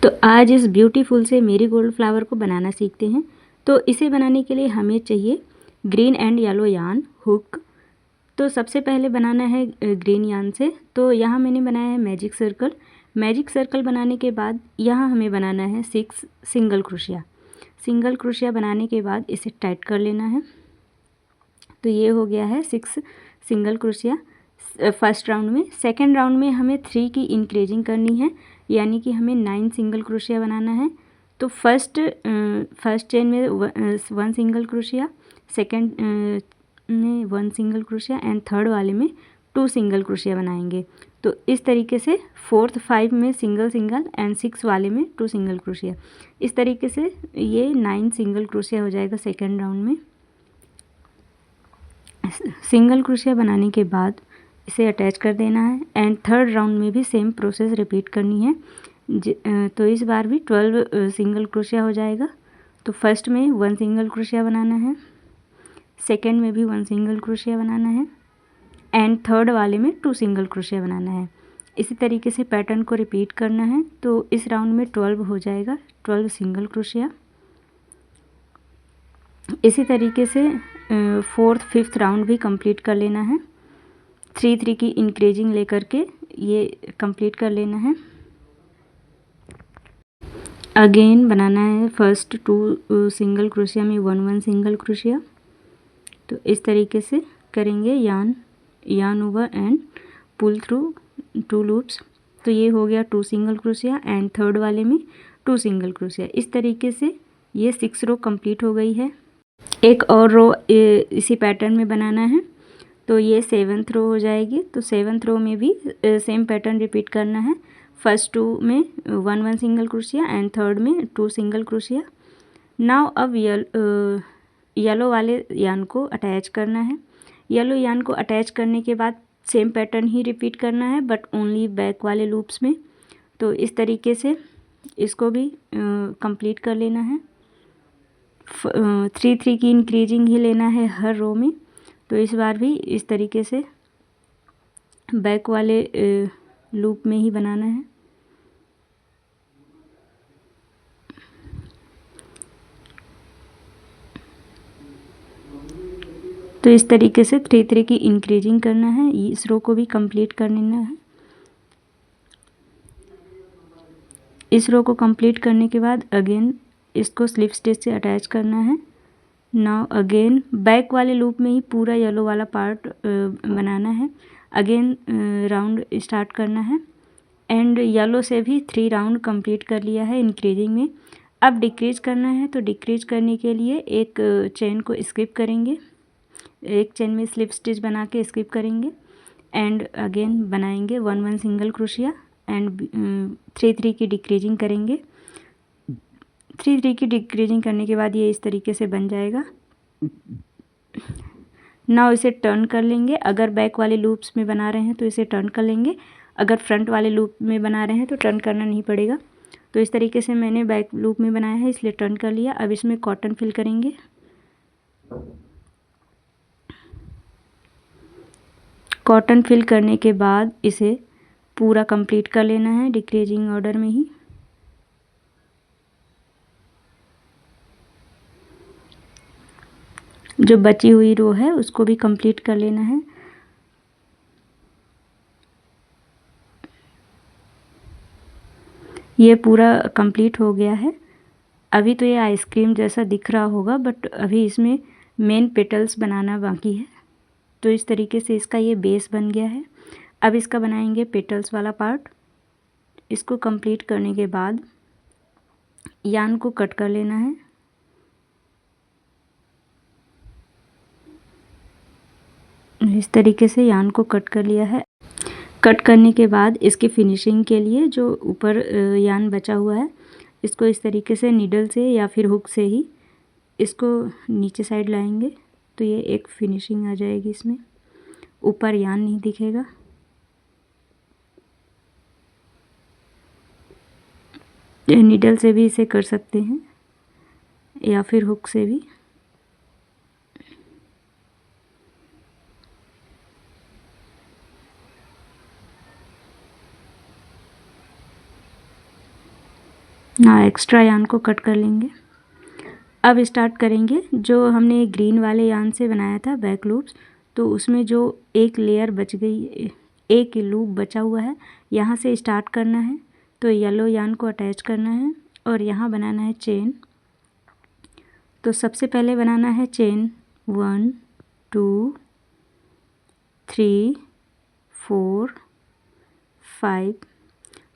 तो आज इस ब्यूटीफुल से मेरीगोल्ड फ्लावर को बनाना सीखते हैं। तो इसे बनाने के लिए हमें चाहिए green and yellow yarn hook. तो सबसे पहले बनाना है ग्रीन यार्न से। तो यहाँ मैंने बनाया है मैजिक सर्कल। मैजिक सर्कल बनाने के बाद यहाँ हमें बनाना है 6 सिंगल क्रोशिया। सिंगल क्रोशिया बनाने के बाद इसे टाइट कर लेना है। तो ये हो गया है 6 सिंगल क्रोशिया फर्स्ट राउंड में। सेकेंड राउंड में हमें 3 की इंक्रीजिंग करनी है, यानी कि हमें 9 सिंगल क्रोशिया बनाना है। तो फर्स्ट चेन में 1 सिंगल क्रोशिया, सेकेंड में 1 सिंगल क्रोशिया एंड थर्ड वाले में 2 सिंगल क्रोशिया बनाएंगे। तो इस तरीके से 4th 5 में सिंगल सिंगल एंड 6 वाले में 2 सिंगल क्रोशिया। इस तरीके से ये 9 सिंगल क्रोशिया हो जाएगा सेकेंड राउंड में। सिंगल क्रोशिया बनाने के बाद इसे अटैच कर देना है एंड थर्ड राउंड में भी सेम प्रोसेस रिपीट करनी है। तो इस बार भी 12 सिंगल क्रोशिया हो जाएगा। तो फर्स्ट में 1 सिंगल क्रोशिया बनाना है, सेकेंड में भी 1 सिंगल क्रोशिया बनाना है एंड थर्ड वाले में 2 सिंगल क्रोशिया बनाना है। इसी तरीके से पैटर्न को रिपीट करना है। तो इस राउंड में 12 हो जाएगा, 12 सिंगल क्रोशिया। इसी तरीके से 4th 5th राउंड भी कंप्लीट कर लेना है। 3 की इंक्रीजिंग लेकर के ये कंप्लीट कर लेना है। अगेन बनाना है फर्स्ट 2 सिंगल क्रोशिया में 1 सिंगल क्रोशिया। तो इस तरीके से करेंगे yarn over and pull through 2 loops. तो ये हो गया 2 सिंगल क्रोशिया एंड थर्ड वाले में 2 सिंगल क्रोशिया। इस तरीके से ये 6 रो कंप्लीट हो गई है। एक और रो इसी पैटर्न में बनाना है। तो ये 7th रो हो जाएगी। तो 7th रो में भी सेम पैटर्न रिपीट करना है। फर्स्ट 2 में 1 सिंगल क्रोशिया एंड थर्ड में 2 सिंगल क्रोशिया। नाउ अब येलो वाले यार्न को अटैच करना है। येलो यार्न को अटैच करने के बाद सेम पैटर्न ही रिपीट करना है, बट ओनली बैक वाले लूप्स में। तो इस तरीके से इसको भी कंप्लीट कर लेना है। 3 की इंक्रीजिंग ही लेना है हर रो में। तो इस बार भी इस तरीके से बैक वाले लूप में ही बनाना है। तो इस तरीके से 3 की इंक्रीजिंग करना है। इस रो को भी कंप्लीट कर लेना है। इस रो को कंप्लीट करने के बाद अगेन इसको स्लिप स्टिच से अटैच करना है। नाउ अगेन बैक वाले लूप में ही पूरा येलो वाला पार्ट बनाना है। अगेन राउंड स्टार्ट करना है एंड येलो से भी 3 राउंड कंप्लीट कर लिया है इंक्रीजिंग में। अब डिक्रीज करना है। तो डिक्रीज करने के लिए एक चेन को स्किप करेंगे, एक चेन में स्लिप स्टिच बना के स्किप करेंगे एंड अगेन बनाएंगे 1 सिंगल क्रोशिया एंड 3 की डिक्रीजिंग करेंगे। 3 की डिक्रीजिंग करने के बाद ये इस तरीके से बन जाएगा। नाउ इसे टर्न कर लेंगे। अगर बैक वाले लूप्स में बना रहे हैं तो इसे टर्न कर लेंगे, अगर फ्रंट वाले लूप में बना रहे हैं तो टर्न करना नहीं पड़ेगा। तो इस तरीके से मैंने बैक लूप में बनाया है, इसलिए टर्न कर लिया। अब इसमें कॉटन फिल करेंगे। कॉटन फिल करने के बाद इसे पूरा कंप्लीट कर लेना है डिक्रीजिंग ऑर्डर में ही। जो बची हुई रो है उसको भी कंप्लीट कर लेना है। ये पूरा कंप्लीट हो गया है। अभी तो ये आइसक्रीम जैसा दिख रहा होगा, बट अभी इसमें मेन पेटल्स बनाना बाकी है। तो इस तरीके से इसका ये बेस बन गया है। अब इसका बनाएंगे पेटल्स वाला पार्ट। इसको कंप्लीट करने के बाद यार्न को कट कर लेना है। इस तरीके से यार्न को कट कर लिया है। कट करने के बाद इसकी फिनिशिंग के लिए जो ऊपर यार्न बचा हुआ है, इसको इस तरीके से नीडल से या फिर हुक से ही इसको नीचे साइड लाएंगे। तो ये एक फिनिशिंग आ जाएगी। इसमें ऊपर यार्न नहीं दिखेगा। नीडल से भी इसे कर सकते हैं या फिर हुक से भी। ना एक्स्ट्रा यान को कट कर लेंगे। अब स्टार्ट करेंगे। जो हमने ग्रीन वाले यान से बनाया था बैक लूप्स, तो उसमें जो एक लेयर बच गई, एक लूप बचा हुआ है, यहाँ से स्टार्ट करना है। तो येलो यान को अटैच करना है और यहाँ बनाना है चेन। तो सबसे पहले बनाना है चेन 1 2 3 4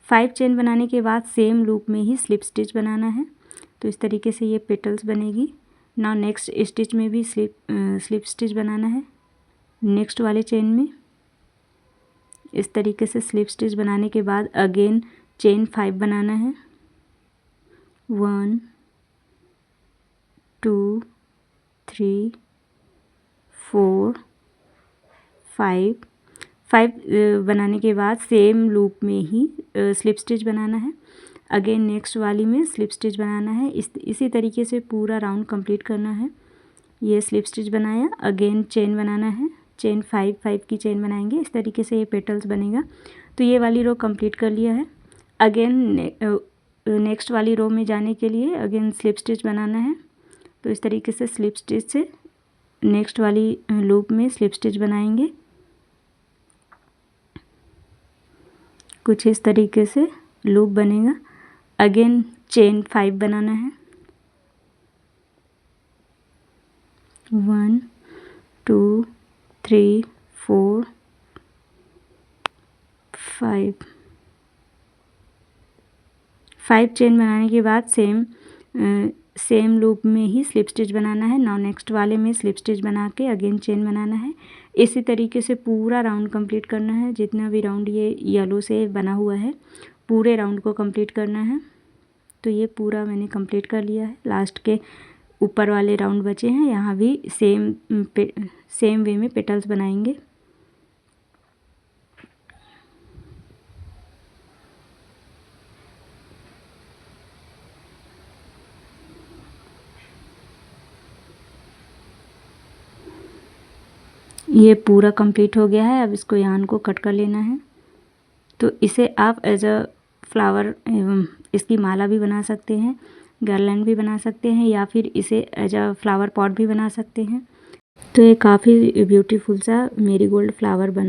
5 चेन बनाने के बाद सेम लूप में ही स्लिप स्टिच बनाना है। तो इस तरीके से ये पेटल्स बनेगी। नाउ नेक्स्ट स्टिच में भी स्लिप स्टिच बनाना है। नेक्स्ट वाले चेन में इस तरीके से स्लिप स्टिच बनाने के बाद अगेन चेन 5 बनाना है। 1 2 3 4 5 बनाने के बाद सेम लूप में ही स्लिप स्टिच बनाना है। अगेन नेक्स्ट वाली में स्लिप स्टिच बनाना है। इसी तरीके से पूरा राउंड कंप्लीट करना है। ये स्लिप स्टिच बनाया, अगेन चेन बनाना है। चेन 5 की चेन बनाएंगे। इस तरीके से ये पेटल्स बनेगा। तो ये वाली रो कंप्लीट कर लिया है। अगेन नेक्स्ट वाली रो में जाने के लिए अगेन स्लिप स्टिच बनाना है। तो इस तरीके से स्लिप स्टिच से नेक्स्ट वाली लूप में स्लिप स्टिच बनाएंगे। कुछ इस तरीके से लूप बनेगा। अगेन चेन 5 बनाना है। 1 2 3 4 5 चेन बनाने के बाद सेम लूप में ही स्लिप स्टिच बनाना है। नाउ नेक्स्ट वाले में स्लिप स्टिच बना के अगेन चेन बनाना है। इसी तरीके से पूरा राउंड कंप्लीट करना है। जितना भी राउंड ये येलो से बना हुआ है, पूरे राउंड को कंप्लीट करना है। तो ये पूरा मैंने कंप्लीट कर लिया है। लास्ट के ऊपर वाले राउंड बचे हैं, यहाँ भी सेम वे में पेटल्स बनाएंगे। ये पूरा कंप्लीट हो गया है। अब इसको यान को कट कर लेना है। तो इसे आप एज अ फ्लावर इसकी माला भी बना सकते हैं, गार्लैंड भी बना सकते हैं, या फिर इसे एज अ फ्लावर पॉट भी बना सकते हैं। तो ये काफ़ी ब्यूटीफुल सा मेरीगोल्ड फ्लावर बना